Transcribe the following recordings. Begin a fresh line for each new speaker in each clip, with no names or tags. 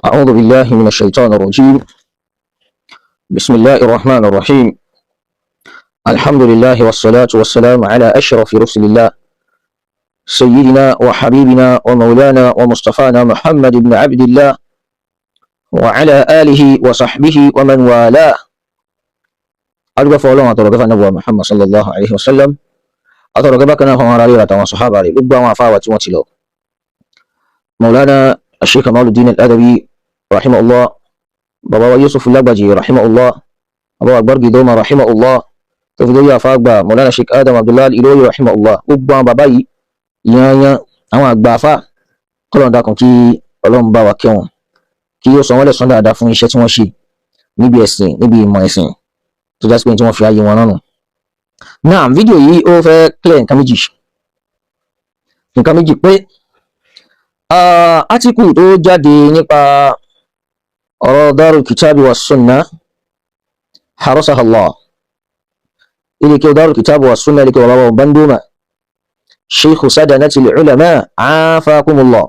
أعوذ بالله من الشيطان الرجيم. بسم الله الرحمن الرحيم. الحمد لله والصلاة والسلام على أشرف رسل الله سيدنا وحبيبنا ومولانا ومصطفانا محمد بن عبد الله وعلى آله وصحبه ومن والاه. أرجو فولون أترجى فنبوة محمد صلى الله عليه وسلم أترجى بكنا هم رأينا وصحابة ربما وفاوة وتلو مولانا الشيخ كمال الدين الأدبي رحمه الله، بابا يوسف اللبجي رحمه الله، أبو أكبر قدومة رحمه الله، تفضل فاقبا مولانا الشيخ آدم عبد الله الإلوي رحمه الله. gbogbo bàbá yányán àwọn àgbà àfà kọ́lọ́n dákun kí Ọlọ́run bá wa kẹ́ wọn, kí ó san wọ́n lẹ́san dáadáa fún iṣẹ́ tí wọ́n ṣe níbi ẹ̀sìn, níbi ìmọ̀ ẹ̀sìn tó jásí pé tí wọ́n fi ayé wọn náà. Náà fídíò yìí ó fẹ́ clear nǹkan méjì pé átíkù tó jáde nípa ọ̀rọ̀ Darul Kitabi wa Sunnah harasaha Allah, Ilekewu Darul Kitabi wa Sunnah Ilekewu bàbá Ubandomo Sheikhu Sadanatil Ulama afakumullah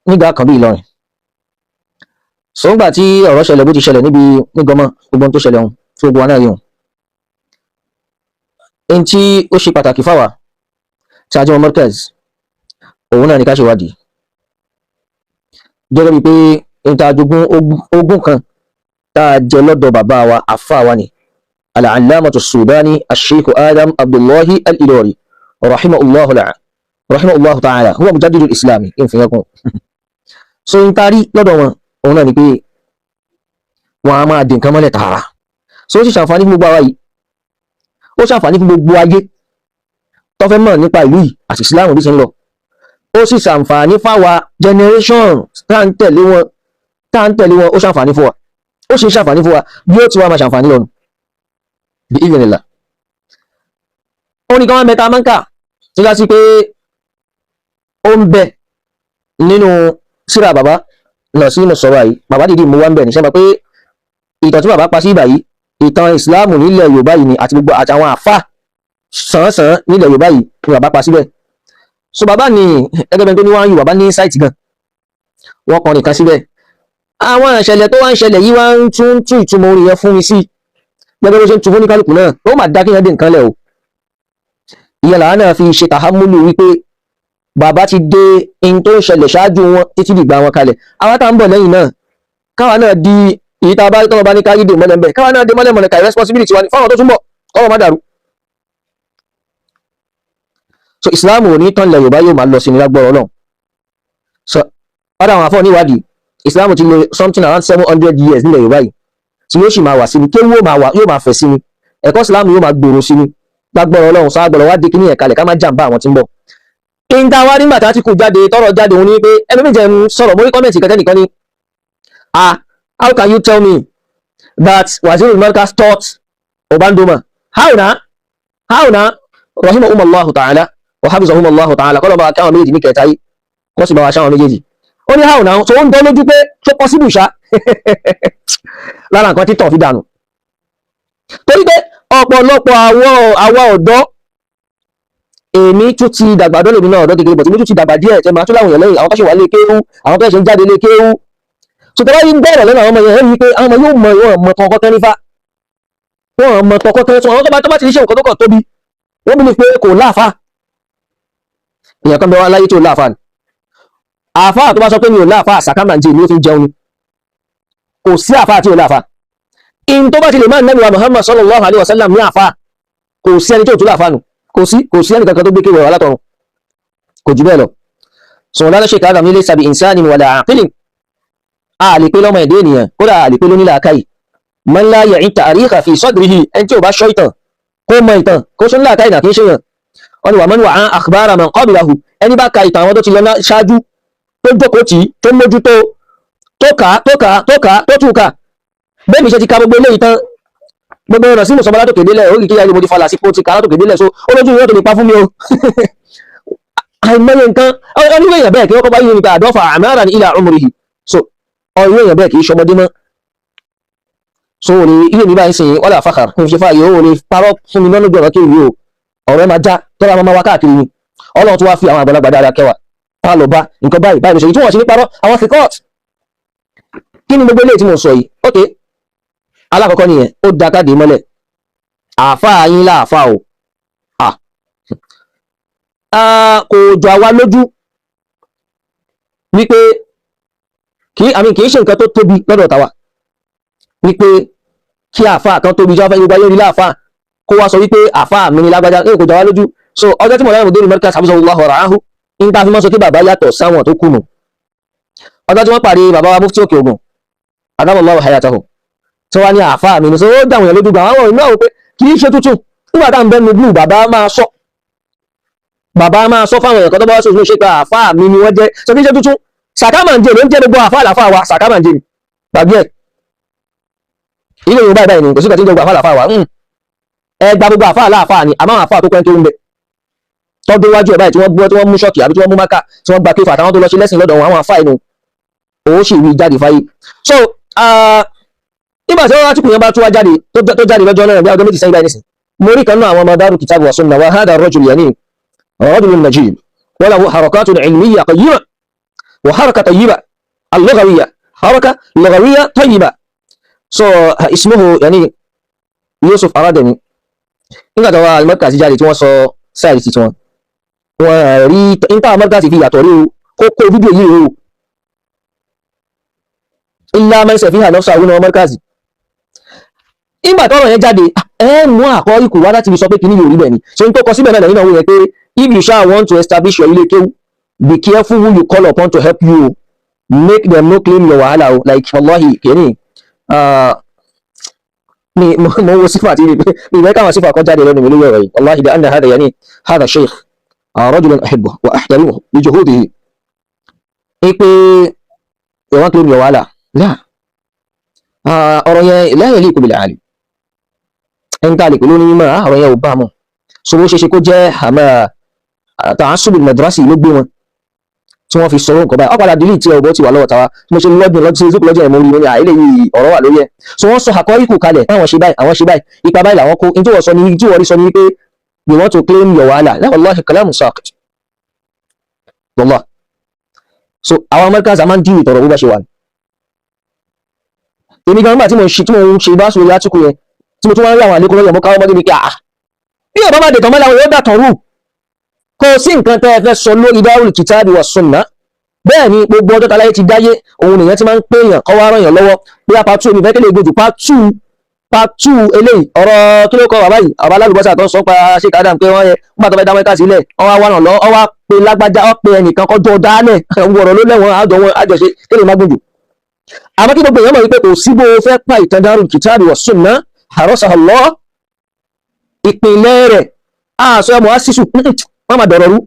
nígbà kan bí Ìlọrin. So ńgbà tí ọ̀rọ̀ ṣẹlẹ̀ bó ti ṣẹlẹ̀ níbi nígbọmọ gbogbo tó ṣẹlẹ̀ ohun tí gbogbo wa náà rí ohun, in tí ó ṣe pàtàkì fáwa tí a jẹ́ ọmọ Markaz òun náà ni ká ṣe wádìí gẹ́gẹ́ bí pé ìtajogún ogún kan tá a jẹ lọ́dọ̀ bàbá wa àfà wa ni al-allamatu Sudani al-Sheikh Adam Abdullahi al-Ilori rahimahullahu ta'ala huwa mujaddidu al-islami ìfìyànkún. So n tarí lọ́dọ̀ wọn òun náà ni pé wọn a máa dín nǹkan mọ́lẹ̀ tààrà. So ó sì ṣàǹfààní fún gbogbo àwa yìí, ó ṣàǹfààní fún gbogbo ayé tó fẹ́ mọ̀ nípa ìlú yìí àti ìsìláàmù bí ṣe ń lọ. Ó sì ṣàǹfààní fáwa generation tá ń tẹ̀lé wọn ó ṣàǹfààní fún wa, ó sì ṣàǹfààní fún wa bí ó ti wá máa ṣàǹfààní lọ́nu bí ìrìnlẹ̀. Ó ní káwọn mẹ́ta máa ń kà tí ká sí pé ó ń bẹ nínú síra bàbá náà sí sọ̀rọ̀ yìí. Bàbá dìdí mú wá ń bẹ̀ ní sẹ́mbà pé ìtàn tí bàbá pa sí ibà yìí, ìtàn ìsìláàmù nílẹ̀ Yorùbá yìí ni àti gbogbo àtàwọn àfà sàn-án nílẹ̀ Yorùbá yìí ni bàbá pa síbẹ̀. So bàbá ní ẹgbẹ́ tó ní wọ́n ń yù bàbá ní sáìtì gan, wọ́n kàn nìkan síbẹ̀. Àwọn ìṣẹ̀lẹ̀ tó wá ń ṣẹlẹ̀ yìí wá ń tún ìtumọ̀ orin yẹn fún mi sí gẹ́gẹ́ bó ṣe ń tu fún ní kálukú náà. Ó mà dá kéèyàn dé nǹkan lẹ̀ o. Ìyẹn làwọn náà fi ṣe tàhámúlù wípé bàbá ti dé in tó ń ṣẹlẹ̀ ṣáájú wọn títí dìgbà wọn kalẹ̀. Àwọn tá ń bọ̀ lẹ́yìn náà káwa náà di èyí tá a bá tọ́wọ́ bá ní káyé dè mọ́lẹ̀ ń bẹ̀, káwa náà dé mọ́lẹ̀ mọ́lẹ̀ káyé responsibility wa ni fáwọn tó tún bọ̀ kọ́wọ́ má dàrú. So Islam ò ní tán ilẹ̀ Yorùbá yóò máa lọ sí ní lágbọ́rọ̀ Ọlọ́run. So ọ̀dọ̀ àwọn afọ́ níwádìí Islam ti lo something around 700 years nílẹ̀ Yorùbá yìí tí yóò sì máa wà sí ni, kéwú yóò máa fẹ̀ sí ni, ẹ̀kọ́ Islam yóò máa gbòòrò sí ni lágbọ́rọ̀ Ọlọ́run. So agbọ̀rọ̀ wá dé kíní ẹ̀kalẹ̀ ká má jàǹbá àwọn tí ń bọ̀. Ìta wá nígbà tá ti kú jáde tọ́rọ̀ jáde òun ní pé ẹnu méjì ń sọ̀rọ̀ mórí kọ́mẹ̀ntì kẹtẹ́ nìkan ni how can you tell me that Waziri Markaz taught Ubandomo? How na rahimahumullahu ta'ala wa hafizahumullahu ta'ala, kọ́lọ̀ bá káwọn méjì ní kẹta yìí wọ́n sì bá wa ṣáwọn méjèèjì. Ó ní how now, so ó ń dán lójú pé ṣó possible ṣá lára nǹkan títọ̀ fi dànù. Torí pé ọ̀pọ̀lọpọ̀ àwa ọ̀dọ́, èmi tún ti dàgbà dọ́lẹ̀ mi náà ọ̀dọ́ kékeré, bọ̀tí mi tún ti dàgbà díẹ̀ tẹ́ máa tún láwọn èèyàn lẹ́yìn, àwọn tó ṣe wà lé kéwú, àwọn tó ṣe ń jáde lé kéwú. So tẹ́lá yìí ń bẹ̀rẹ̀ lẹ́nu àwọn ọmọ yẹn rí pé àwọn ọmọ yóò mọ ìwọ̀n mọ tọkọ́ tẹ́ nífà, wọ́n mọ tọkọ́ tẹ́ sọ àwọn tó bá ti ṣe nǹkan tó kọ̀ tóbi wọ́n bí ní pé kò láàfà. Èèyàn kan bẹ wá láyé tí ò láàfà ni, àfà tó bá sọ pé mi ò láàfà sàkámàǹjì ni ó fi jẹun ni, kò sí àfà tí ò láàfà. In tó bá ti lè máa nẹ́nu wa Muhammad sallallahu alaihi wasallam ní àfà, kò sí ẹni tí ò tún láàfà nù, kò sí ẹni kankan tó gbé kéwàá látọ̀run, kò jù bẹ́ẹ̀ lọ. Sọ̀rọ̀ lálẹ́ Sheikh Adam nílé sàbí insanin wala aqilin, a lè pé lọ́mọ ẹ̀dẹ́ ènìyàn, kódà a lè pé lónílà akáyì. Man la ya'i ta'rikha fi sadrihi, ẹni tí ò bá ṣọ́ ìtàn kó mọ ìtàn kó ṣe ńlá akáyì nà kí ń ṣe yàn. Wọ́n ni wà man wa'a akhbara man qablahu, ẹni bá ka ìtàn àwọn tó ti lọ ṣáájú tó jókòó tì tó mójútó tó tún ká. Bẹ́ẹ̀ mi ṣe ti ka gbogbo ilé ìtàn gbogbo ọ̀nà sí mùsọ̀bọ́lá tó kéde lẹ̀ orí kíyà ilé mo ti falà sí pò ti kàrá tó kéde lẹ̀, so olójú ìwọ́n tó lè pa fún mi o. Àìmọye nǹkan ọdún èèyàn bẹ́ẹ̀ kí wọ́n kọ́ bá yìí nípa àdọ́fà àmàrà ní ila umrihi. So ọdún èèyàn bẹ́ẹ̀ kì í ṣọmọdé mọ́. So òní ilé mi báyìí sìn wọ́n là fàkà fún fi ṣe fáyé ó lè parọ́ fún mi lọ́nà gbọ̀rọ̀ kiri o, ọ̀rọ̀ ẹ máa já tọ́lá máa wá káàkiri ni. Ọlọ́run tó wá fi àwọn àgbàlagbà dáadáa kẹwàá tá lọ bá nǹkan báyìí báyìí ló ṣe yìí tí wọ́n ṣe ní parọ́ àwọn fikọ́t. Kí ni gbogbo eléyìí tí mo sọ yìí? Ok, alákọ̀ọ́kọ́ nìyẹn, ó da káde mọ́lẹ̀ àáfàá yín láàfáà o. Kò jọ àwa lójú wípé kì í ṣe nǹkan tó tóbi lọ́dọ̀ tàwa wípé kí àáfàá kan tóbi jọ fẹ́ gbogbo ayé rí láàfáà kó wá sọ wípé àáfàá mi ni lágbájá, kò jọ àwa lójú. So ọjọ́ tí mo lẹ́nu dé ní Markaz hafizahullahu wa ra'ahu ń ta fi mọ́ sọ kí bàbá yàtọ̀ sáwọn tó kùnù. Ọjọ́ tí wọ́n pàdé bàbá wa mufti òkè Ògùn adamallahu hayatahu tí wọ́n ní àáfàá mi ni, so ó dáwọn èèyàn lójú gan àwọn ìlú àwọn pé kì í ṣe tuntun nígbà tá à ń bẹ́nu blue bàbá máa sọ fáwọn èèyàn kan tó bá wá sóògùn ṣe pé àáfàá mi ni wọ́n jẹ́, sọ kí í ṣe tuntun. Sàkámàǹjẹ ló ń jẹ́ gbogbo àáfàá làáfàá wa, sàkámàǹjẹ ni gbàgbé ẹ̀. Ilé Yorùbá báyìí ni kò sí kàtí ń jẹ́ gbogbo àáfàá làáfàá wa. Ẹ gba gbogbo àáfàá làáfàá ni àmọ́ àáfàá tó pẹ́ tó ń bẹ tọ́jú wájú ẹ̀ báyìí tí wọ́n mú ṣọ́ọ̀kì àbí tí wọ́n mú máka tí wọ́n gba kéfà àtàwọn tó lọ ṣe lẹ́sìn lọ́dọ̀ àwọn àáfàá inú òun sì rí jáde fáyé. So nígbà tí wọ́n wá tìkùn yẹn bá tún wá jáde tó jáde lọ́jọ́ náà bí ọjọ́ méjì sẹ́yìn báyìí nísìn, mo rí kan náà àwọn ọmọ Daru Kitabu wa Sunnah wa hadha ar-rajul yani rajulun najib wa lahu harakatun ilmiyya qayyima wa haraka tayyiba al-lughawiyya haraka lughawiyya tayyiba. So ismuhu yani Yusuf Aradani. Nígbà tí wọ́n al-Markaz jáde tí wọ́n sọ sáàrì tí wọ́n rí níta Markaz fi yàtọ̀ rí o kókó fídíò yìí o illa man safiha nafsahu ní Markaz. Nígbà tọ́rọ̀ yẹn jáde ẹ mú àkọ́ ikú wá láti fi sọ pé kìíní yóò rí bẹ́ẹ̀ ni. So n tó kọ síbẹ̀ náà nínú àwọn yẹn pé if you shall want to establish your Ilekewu, be careful who you call upon to help you, make them no claim your wahala o. Like wallahi kìíní mo wo sífà tí mi ìwé káwọn sífà kan jáde lẹ́nu mi lórí ọ̀rọ̀ yìí. Wallahi bi anna hadha yani hadha shaykh rajulan uhibbuhu wa ahtarimuhu li juhudihi. Ipe ìwọ́n claim your wahala láà ọ̀rọ̀ yẹn la yaliqu bil alim. Ẹni tá a lè pè lónìí mímọ́ ọ̀rọ̀ yẹn ò bá mọ̀. So bó ṣe ṣe kó jẹ́ àmọ́ ta'assub al-madrasi ló gbé wọn tí wọ́n fi sọ̀rọ̀ nǹkan báyìí. Ọ̀padà delete tí ọ̀bọ̀ ti wà lọ́wọ́ tàwa tí mo ṣe lọ́gbìn lọ́dún Facebook lọ́jọ́ yẹn mo rí àìlè yìí ọ̀rọ̀ wà lórí ẹ̀. So wọ́n sọ àkọ́ ikú kalẹ̀ táwọn ṣe báyìí àwọn ṣe báyìí ipa báyìí làwọn kó ní tí wọ́n rí sọ ní pé we want to claim your wahala la wallahi kalamu saqit wallah. So àwọn Markaz máa ń dí ìtọ̀rọ̀ bó bá ṣe wà ní. Èmi gan nígbà tí mo ń ṣe bá sọ orí átíkù yẹn tí mo tún wá ń rí àwọn àlékún lọ́yọ̀ mọ́ káwọn mọ́dé mi kí bí ọba máa dètàn mọ́lá wọn yóò dàtàn rú. Kò sí nǹkan tẹ́ ẹ fẹ́ sọ lórí Darul Kitabi wa Sunnah. Bẹ́ẹ̀ ni gbogbo ọjọ́ taláyé ti dáyé òun nìyẹn ti máa ń pè èèyàn kọ́ wá ràn yàn lọ́wọ́ bí a part 2 omi fẹ́kẹ́lẹ́ ìgbòjù part 2 eléyìí ọ̀rọ̀ kí ló kọ́ bàbá yìí ọba alálùbọ́sà tó ń sọ pa Sheikh Adam pé wọ́n yẹ nígbà tó fẹ́ dá Markaz sílẹ̀ ọwọ́ wà ràn lọ ọwọ́ pe lágbájá ọ pe ẹnìkan kọjọ́ dálẹ̀ wọ̀rọ̀ ló lẹ́wọ̀n àjọṣe kéde má gbòjù. Àmọ́ kí gbogbo èèyàn mọ̀ wípé kò sí bó fẹ́ pa ìtàn Darul Kitabi wa Sunnah harasahallah ìpínlẹ̀ rẹ̀ àṣọ ẹmọ àṣìṣù wọ́n máa dọ̀rọ̀ rú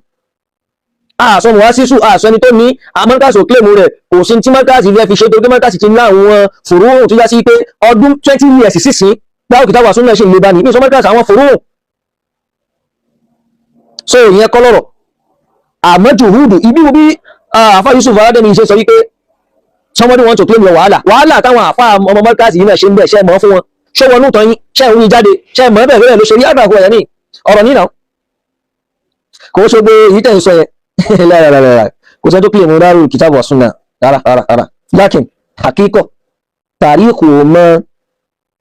àṣọ ẹmọ àṣìṣù àṣọ ẹni tó ní Markaz ò kílèmù rẹ̀ kò sí tí Markaz fẹ́ fi ṣe tó gbé Markaz ti ní àwọn fòróhùn tó já sí pé ọdún 20 years sísìn Darul Kitabi wa Sunnah ṣe lè bá ní ìṣọ́ Markaz àwọn fòróhùn. So ìyẹn kọ́ lọ́rọ̀ àmọ́ jùhúdù ibi wo bí àfá Yusuf Aradani ṣe sọ wípé somebody want to claim your wàhálà táwọn àfá ọmọ Markaz yìí náà ṣe ń bẹ̀ ṣẹ́ mọ́ fún wọn ṣé wọn lóòótọ́ yín ṣé ìròyìn jáde ṣé mọ́ bẹ́ẹ̀ bẹ́ẹ̀ ló ṣe rí àgbàkọ ẹ̀yà ní ọ̀rọ̀ nínà kò ṣe gbé èyí tẹ̀ ń sọ yẹn lára kò sẹ́ tó kílè mú Darul Kitabi wa Sunnah rárá lákìn àkíkọ̀ tàríkù mọ́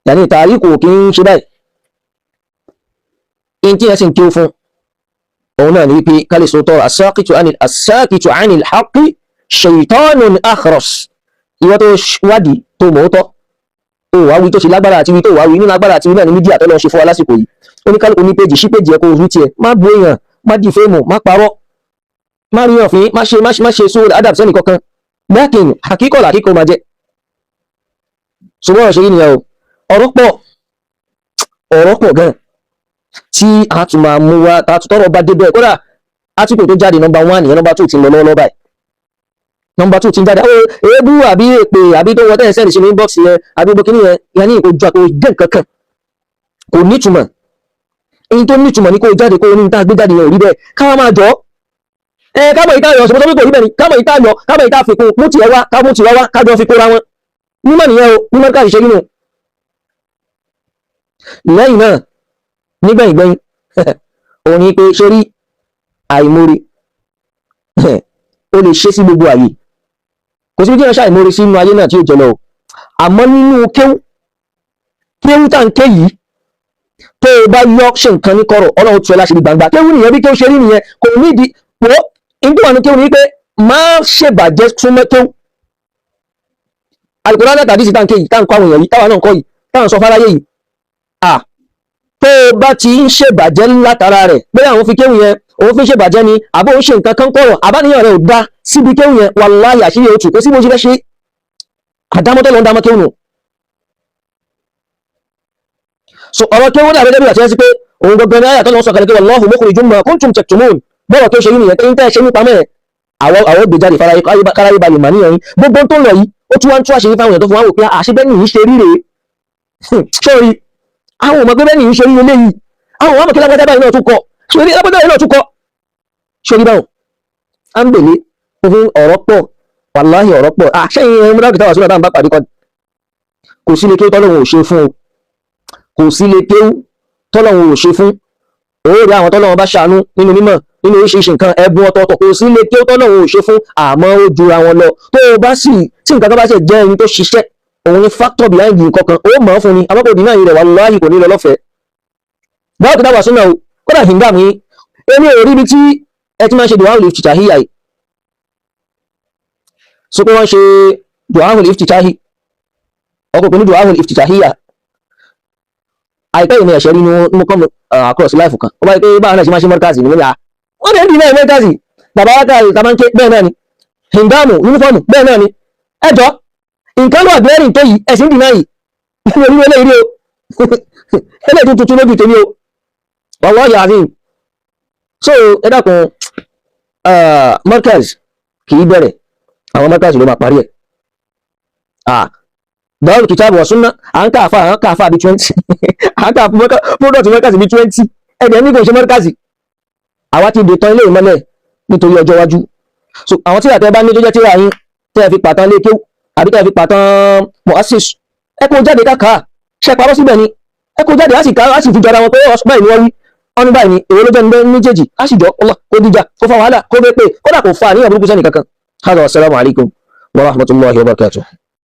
yàní tàríkù kì í ṣe báyìí in tí ẹ sì ń kí ó fún òun náà ní wípé kálí sọ́tọ̀ as-sakitu anil haqqi shaytanun akhras. Ìwọ́n tó wádìí tó mọ̀ ó tọ́ ó wá wí tó ṣe lágbára àti wí tó wá wí nínú agbára àti wí náà ní mídíà tó lọ ṣe fún wa lásìkò yìí. Oníkálùkù ní péjì sí péjì ẹ̀kọ́ orí tiẹ̀ má bú èèyàn má dì fẹ́ẹ̀mù má parọ́ má ríyàn fín má ṣe sóòrò adab sẹ́nì kankan lákìn àkíkọ̀ làkíkọ̀ máa jẹ́. Ṣùgbọ́n ọ̀rọ̀ ṣe yìí nìyẹn o ọ̀rọ̀ pọ̀ gan tí a tún máa mú wa tọ́rọ̀ bá dé bẹ́ẹ̀ kódà átíkò tó jáde nọmba 1 ìyẹn nọmba 2 ti lọ lọ́wọ́ báyìí nọmba 2 ti ń jáde èébú àbí èpè àbí tó wọ tẹ́lẹ̀ sẹ́ni sínú inbox yẹn àbí gbogbo kìnìyẹn yẹn ní ìkójú àkókò jẹ́ nǹkan kan kò nítumọ̀ èyí tó nítumọ̀ ní kó jáde kó ní ìta gbé jáde yẹn ò rí bẹ́ẹ̀ káwọn máa jọ káàmọ̀ ìta yọ ṣùgbọ́n tó kò rí bẹ́ẹ̀ ni káàmọ̀ ìta yọ káàmọ̀ ìta fi kún mú tiẹ̀ wá ká mú tiẹ̀ wá kájọ fi kóra wọn mímọ̀ nìyẹn o mímọ̀ ká ìṣe nínú lẹ́yìn náà nígbẹ̀yìngbẹ̀yìn òun ni pé sórí àìmórí lè ṣe sí gbogbo àyè kò sí bí wọ́n ṣàìmórí sí inú ayé náà tí ó jẹ lọ àmọ́ nínú kéwú tá ń ké yìí tó o bá yọ ṣe nǹkan ní kọ̀rọ̀ Ọlọ́run tú ẹ láṣìírí gbangba kéwú nìyẹn bí kéwú ṣe rí nìyẹn kò nídìí pò nígbà wà ní kéwú ni pé má ṣèbàjẹ́ súnmọ́ kéwú Al-Qur'an tàbí sí tá ń ké yìí tá ń kọ́ àwọn èèyàn yìí táwa náà ń kọ́ yìí táwọn sọ fáráyé yìí tó o bá ti ń ṣèbàjẹ́ látara rẹ̀ pé àwọn fi kéwù yẹn òun fi ṣèbàjẹ́ ni àbó ń ṣe nǹkan kan kọ̀rọ̀ àbáníyàn rẹ̀ ò dá síbi kéwù yẹn wàláhì àṣírí òtù kò sí bó ṣe fẹ́ ṣe àdámọ́tọ́ lọ ń dámọ́ kéwù nù. so ọ̀rọ̀ kéwù dà gẹ́gẹ́ bí àti ẹ́sí pé òun gbogbo ní àyàtọ̀ lọ́sọ̀ kan wallahu mukhrijum ma kuntum taktumun bọ́rọ̀ tó ṣe yìí nìyẹn tẹ́yìn tẹ́ ṣe nípa mẹ́ẹ̀ àwọn gbèjáde káráyé balẹ̀ mà níyàn yín gbogbo tó ń lọ yìí ó tún wá ń tú àṣírí fáwọn èèyàn tó fún wa wò pé àṣebẹ́ nìyí ṣe rí rèé sórí àwọn ọmọ gbẹ́bẹ́ nìyí ṣe rí eléyìí àwọn ọmọ kí lágbàdá báyìí náà tún kọ sórí lágbàdá báyìí náà tún kọ sórí báwọn à ń gbèlé òfin ọ̀rọ̀ pọ̀ wàláhì ọ̀rọ̀ pọ̀ ṣẹ́yìn ẹ̀rọ múdàkì táwà sínú àdáhùn bá pàdé kọ́ kò sí lè kéwú tọ́lọ́hun ò ṣe fún o kò sí lè kéwú tọ́lọ́hun ò ṣe fún òórè àwọn tọ́lọ́hun bá ṣàánú nínú mímọ̀ nínú oríṣiríṣi nǹkan ẹ̀bùn ọ̀tọ̀ọ̀tọ̀ kò sí lè kéwú tọ́lọ́hun ò ṣe fún àmọ́ ó jura wọn lọ tó o bá sì tí nǹkan kan bá ṣe jẹ́ ẹni tó ṣiṣẹ́ òun ni factor behind nǹkan kan ó mọ̀ ọ́ fún ni àmọ́ kò dín náà yìí rẹ̀ wàláhì kò ní lọ lọ́fẹ̀ẹ́ báwo tó dáwà súnà o kódà hìndà mi èmi ò rí ibi tí ẹ ti máa ń ṣe du'a al-iftitahiya yìí so pé wọ́n ṣe du'a al-iftitahi ọkọ̀ pẹ̀lú du'a al-iftitahiya àìpẹ́ ìmọ̀ ẹ̀ṣẹ̀ rí ni mo kọ́ across life kan ó bá yẹ pé báwọn náà ṣe máa ṣe Markaz ní wọ́n wọ́n lè rí náà Markaz bàbá wa káàrí ta máa ń ké bẹ́ẹ̀ náà ni hindamu uniform bẹ́ẹ̀ náà ni ẹjọ́ nǹkan ló àgbẹ̀rìn tó yìí ẹ̀sìn dì náà yìí orí eléyìí o eléyìí tuntun lójú tèmi o wallahi azim so ẹ dákun Markaz kì í bẹ̀rẹ̀ àwọn Markaz ló máa parí ẹ̀ Darul Kitab wa Sunnah à ń káàfà bí 20 à ń káàfà product Markaz bí 20 ẹ̀dẹ̀ ní kò ṣe Markaz àwa ti dè tán ilé ìmọ́lẹ̀ nítorí ọjọ́ iwájú so àwọn tí àtẹ bá ní tó jẹ́ tíra yín tẹ́ fi pàtàn lékéw àbí tẹ́ fi pàtàn muassis ẹ kó jáde káàkà ṣe parọ́ síbẹ̀ ni ẹ kó jáde á sì fi jọra wọn pé báyìí ni wọ́n wí ọ́n ní báyìí ni èwo ló jẹ́ ní méjèèjì á sì jọ ọlọ́ kó dìjà kó fa wàhálà kó bẹ́ẹ̀ pé kódà kò fa àníyàn burúkú sẹ́nì kankan. Assalamu alaikum wa rahmatullahi wa barakatuh.